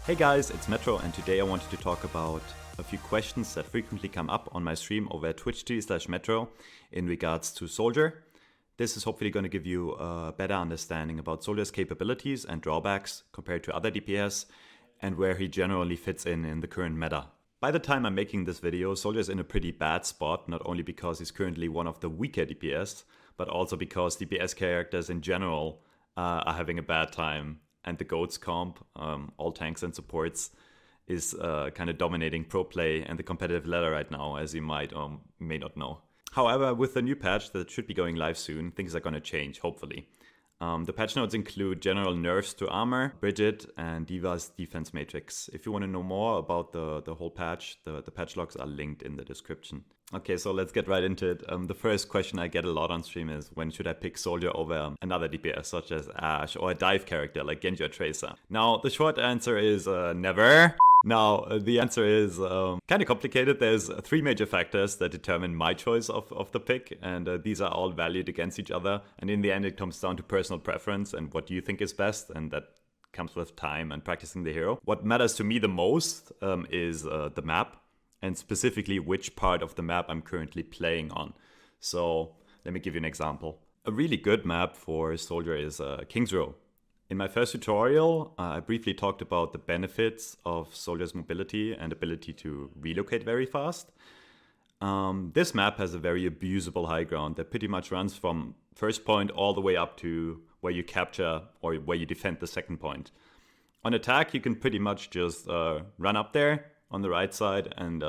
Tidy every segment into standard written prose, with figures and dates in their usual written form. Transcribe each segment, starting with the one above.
Hey guys, it's Metro, and today I wanted to talk about a few questions that frequently come up on my stream over at twitch.tv/Metro in regards to Soldier. This is hopefully going to give you a better understanding about Soldier's capabilities and drawbacks compared to other DPS and where he generally fits in the current meta. By the time I'm making this video, Soldier is in a pretty bad spot, not only because he's currently one of the weaker DPS, but also because DPS characters in general are having a bad time. And the GOATS comp, all tanks and supports, is kind of dominating pro play and the competitive ladder right now, as you might or may not know. However, with the new patch that should be going live soon, things are going to change, hopefully. The patch notes include general nerfs to armor, Bridget, and D.Va's defense matrix. If you want to know more about the whole patch, the patch logs are linked in the description. Okay, so let's get right into it. The first question I get a lot on stream is, when should I pick Soldier over another DPS such as Ashe or a dive character like Genji or Tracer? Now, the short answer is never. Now, the answer is kind of complicated. There's three major factors that determine my choice of the pick, and these are all valued against each other. And in the end, it comes down to personal preference and what you think is best, and that comes with time and practicing the hero. What matters to me the most is the map, and specifically which part of the map I'm currently playing on. So let me give you an example. A really good map for Soldier is King's Row. In my first tutorial, I briefly talked about the benefits of Soldier's mobility and ability to relocate very fast. This map has a very abusable high ground that pretty much runs from first point all the way up to where you capture or where you defend the second point. On attack, you can pretty much just run up there on the right side, and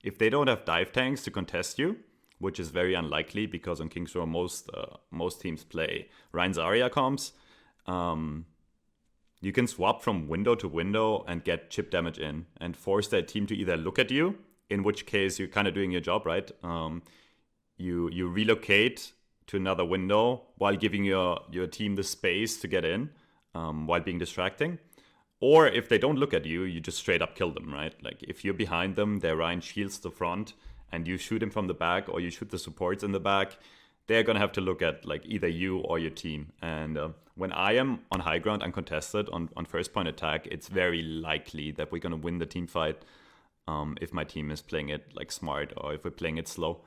if they don't have dive tanks to contest you, which is very unlikely because on King's Row most teams play Rein's Zarya comps, you can swap from window to window and get chip damage in and force their team to either look at you, in which case you're kind of doing your job, right? You relocate to another window while giving your team the space to get in while being distracting. Or if they don't look at you, you just straight up kill them, right? Like if you're behind them, their Rein shields the front and you shoot him from the back or you shoot the supports in the back, they're going to have to look at like either you or your team. And when I am on high ground uncontested on first point attack, it's very likely that we're going to win the team fight if my team is playing it like smart or if we're playing it slow.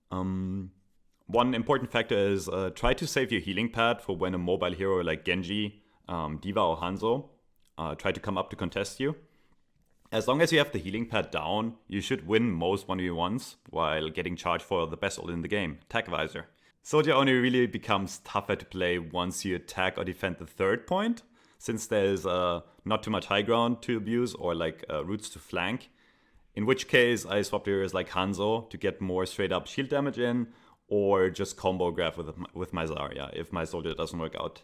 One important factor is try to save your healing pad for when a mobile hero like Genji, D.Va or Hanzo try to come up to contest you. As long as you have the healing pad down, you should win most 1v1s while getting charged for the best ult in the game, Tag Visor. Soldier only really becomes tougher to play once you attack or defend the third point, since there's not too much high ground to abuse or like routes to flank. In which case I swap heroes like Hanzo to get more straight up shield damage in, or just combo grab with my Zarya if my Soldier doesn't work out.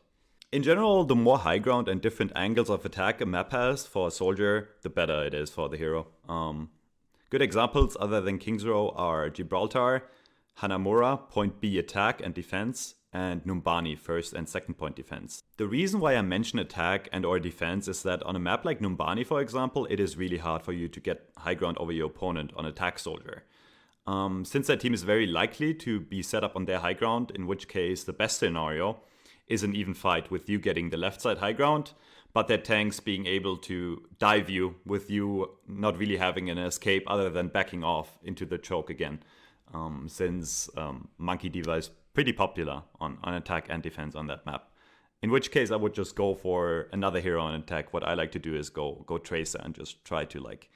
In general, the more high ground and different angles of attack a map has for a Soldier, the better it is for the hero. Good examples other than King's Row are Gibraltar, Hanamura, point B attack and defense, and Numbani, first and second point defense. The reason why I mention attack and or defense is that on a map like Numbani, for example, it is really hard for you to get high ground over your opponent on attack Soldier. Since that team is very likely to be set up on their high ground, in which case the best scenario is an even fight with you getting the left side high ground, but their tanks being able to dive you with you not really having an escape other than backing off into the choke again. Since Monkey D.Va is pretty popular on attack and defense on that map. In which case I would just go for another hero on attack. What I like to do is go Tracer and just try to like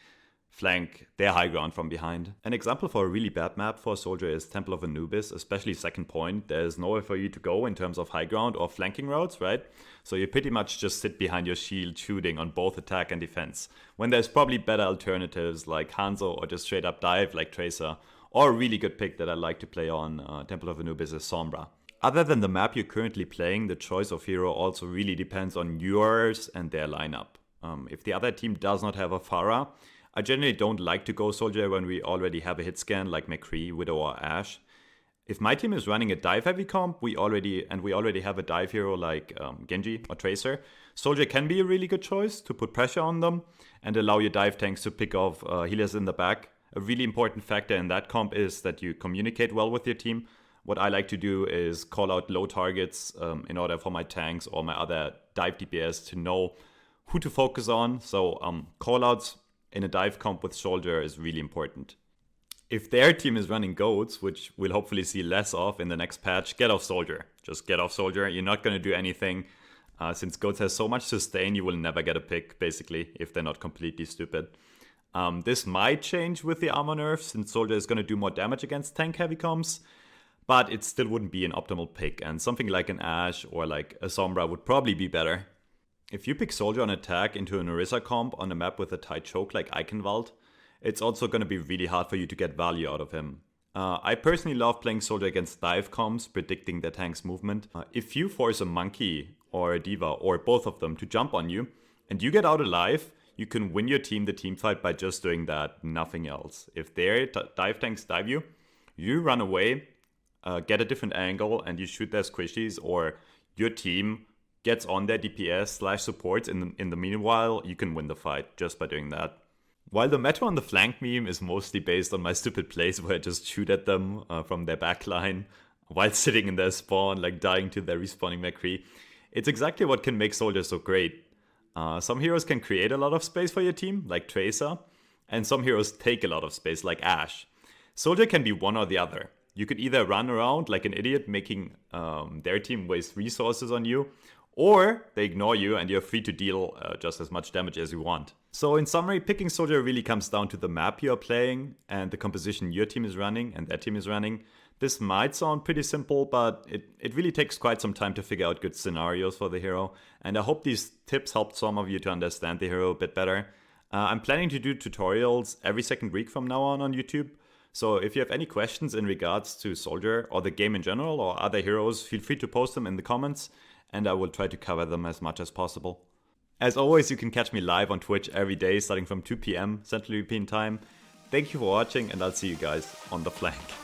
flank their high ground from behind. An example for a really bad map for a Soldier is Temple of Anubis, especially second point. There's nowhere for you to go in terms of high ground or flanking routes, right? So you pretty much just sit behind your shield shooting on both attack and defense, when there's probably better alternatives like Hanzo or just straight up dive like Tracer, or a really good pick that I like to play on Temple of Anubis is Sombra. Other than the map you're currently playing, the choice of hero also really depends on yours and their lineup. If the other team does not have a Pharah, I generally don't like to go Soldier when we already have a hit scan like McCree, Widow or Ashe. If my team is running a dive heavy comp, we already have a dive hero like Genji or Tracer, Soldier can be a really good choice to put pressure on them and allow your dive tanks to pick off healers in the back. A really important factor in that comp is that you communicate well with your team. What I like to do is call out low targets in order for my tanks or my other dive DPS to know who to focus on. So callouts in a dive comp with soldier is really important. If their team is running goats, which we'll hopefully see less of in the next patch, get off soldier. Just get off soldier. You're not going to do anything. Since goats has so much sustain, you will never get a pick, basically, if they're not completely stupid. This might change with the armor nerf, since soldier is going to do more damage against tank heavy comps, but it still wouldn't be an optimal pick, and something like an Ashe or like a Sombra would probably be better. If you pick soldier on attack into an Orisa comp on a map with a tight choke like Eichenwald, it's also going to be really hard for you to get value out of him. I personally love playing soldier against dive comps, predicting their tank's movement. If you force a monkey or a diva or both of them to jump on you, and you get out alive, you can win your team the team fight by just doing that, nothing else. If their dive tanks dive you, you run away, get a different angle, and you shoot their squishies, or your team gets on their DPS / supports. In the meanwhile, you can win the fight just by doing that. While the meta on the flank meme is mostly based on my stupid plays where I just shoot at them from their backline while sitting in their spawn, like dying to their respawning McCree, it's exactly what can make soldier so great. Some heroes can create a lot of space for your team, like Tracer, and some heroes take a lot of space, like Ashe. Soldier can be one or the other. You could either run around like an idiot, making their team waste resources on you, or they ignore you and you're free to deal just as much damage as you want. So in summary, picking soldier really comes down to the map you're playing and the composition your team is running and their team is running. This might sound pretty simple, but it really takes quite some time to figure out good scenarios for the hero. And I hope these tips helped some of you to understand the hero a bit better. I'm planning to do tutorials every second week from now on YouTube. So if you have any questions in regards to soldier or the game in general or other heroes, feel free to post them in the comments, and I will try to cover them as much as possible. As always, you can catch me live on Twitch every day starting from 2 PM Central European Time. Thank you for watching, and I'll see you guys on the flank.